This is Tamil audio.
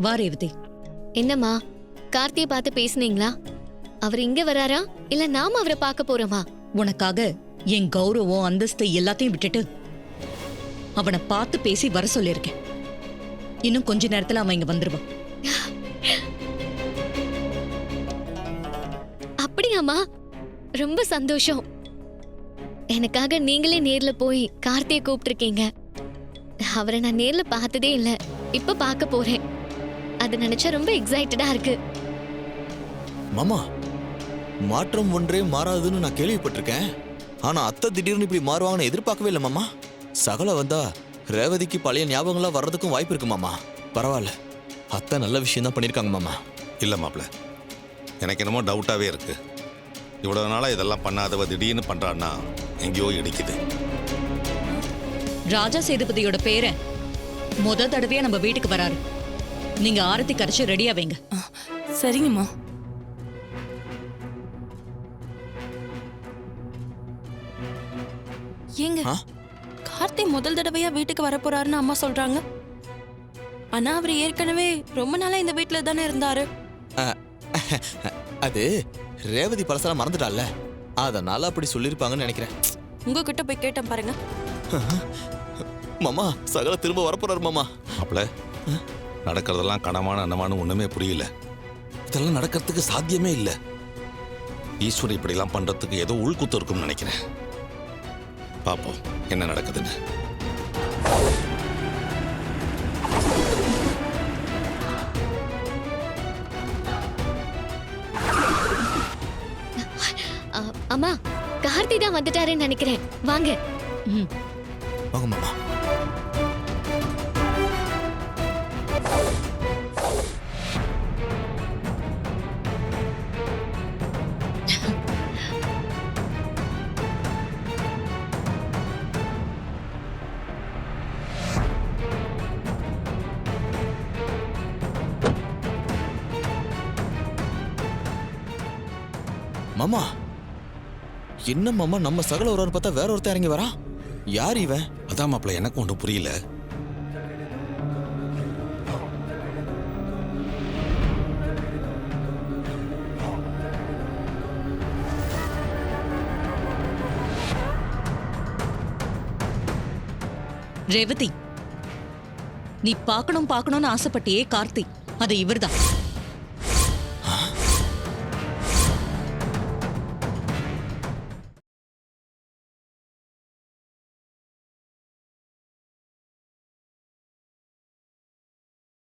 வா ரேவதி. என்னம்மா, கார்த்தியை பார்த்து பேசுனீங்களா? அவர் இங்க வராரா இல்ல நாம அவரை பார்க்க போறோமா? உனக்காக என் கௌரவம் அந்தஸ்து எல்லாத்தையும் விட்டுட்டு அவனை பார்த்து பேசி வர சொல்லியிருக்கேன். இன்னும் கொஞ்ச நேரத்துல அவன் இங்க வந்துருவான். அப்படியாம்மா? ரொம்ப சந்தோஷம். எனக்காக நீங்களே நேர்ல போய் கார்த்தியை கூப்பிட்டுருக்கீங்க. அவரை நான் நேர்ல பார்த்ததே இல்ல, இப்ப பார்க்க போறேன். அது நினைச்சா ரொம்ப எக்ஸைட்டடா இருக்கு. மாமா, மாற்றம் ஒன்றே மாறாதுன்னு நான் கேள்விப்பட்டிருக்கேன். ஆனா அத்தை திடீர்னு இப்படி மாறுவாங்கன்னு எதிர்பார்க்கவே இல்லை மாமா. சகல வந்தா ரேவதிக்கு பழைய ஞாபகங்கள்லாம் வர்றதுக்கும் வாய்ப்பு இருக்கு மாமா. பரவாயில்ல, அத்தை நல்ல விஷயம் தான் பண்ணியிருக்காங்க மாமா. இல்லை மாப்பிள்ள, எனக்கு என்னமோ டவுட்டாகவே இருக்கு. இவ்வளோ நாளாக இதெல்லாம் பண்ணாதவ திடீர்னு பண்ணுறான்னா எங்கேயோ இடிக்குது. ராஜா சேதுபதியோட பேரை முத தடவையா நம்ம வீட்டுக்கு வராரு. நீங்க ஆரத்தி கரைச்சு ரெடியா வைங்க. சரிங்கம்மா. ஏங்க, கார்த்தி முதல் தடவையா வீட்டுக்கு வர போறாருன்னு அம்மா சொல்றாங்க. ஆனா அவர் ஏற்கனவே ரொம்ப நாளா இந்த வீட்டுல தானே இருந்தாரு. அது ரேவதி பழசெல்லாம் மறந்துட்டால, அதனால அப்படி சொல்லியிருப்பாங்கன்னு நினைக்கிறேன். உங்ககிட்ட போய் கேட்டேன் பாருங்க. மாமா, சகல திரும்ப வரப்போறாரு மாமா. மாப்பிள்ள, நடக்கிறதெல்லாம் கனமான அன்னமான ஒன்றுமே புரியல. இதெல்லாம் நடக்கிறதுக்கு சாத்தியமே இல்லை. ஈஸ்வரி இப்படிலாம் பண்ணுறதுக்கு ஏதோ உள்குத்து இருக்கும்னு நினைக்கிறேன். பார்ப்போம் என்ன நடக்குதுன்னு. அம்மா, கார்த்தி தான் வந்துட்டாருன்னு நினைக்கிறேன். வாங்க. வாங்க மாமா. மாமா, என்ன மாமா, நம்ம சகல ஒருவன் பார்த்தா வேற ஒருத்தர் இறங்கி வரா. யார் இவன்? அதான் மாப்பிள்ள, எனக்கு ஒன்றும் புரியல. ரேவதி, நீ பார்க்கணும்னு ஆசைப்பட்டியே கார்த்தி, அது இவர்தான்.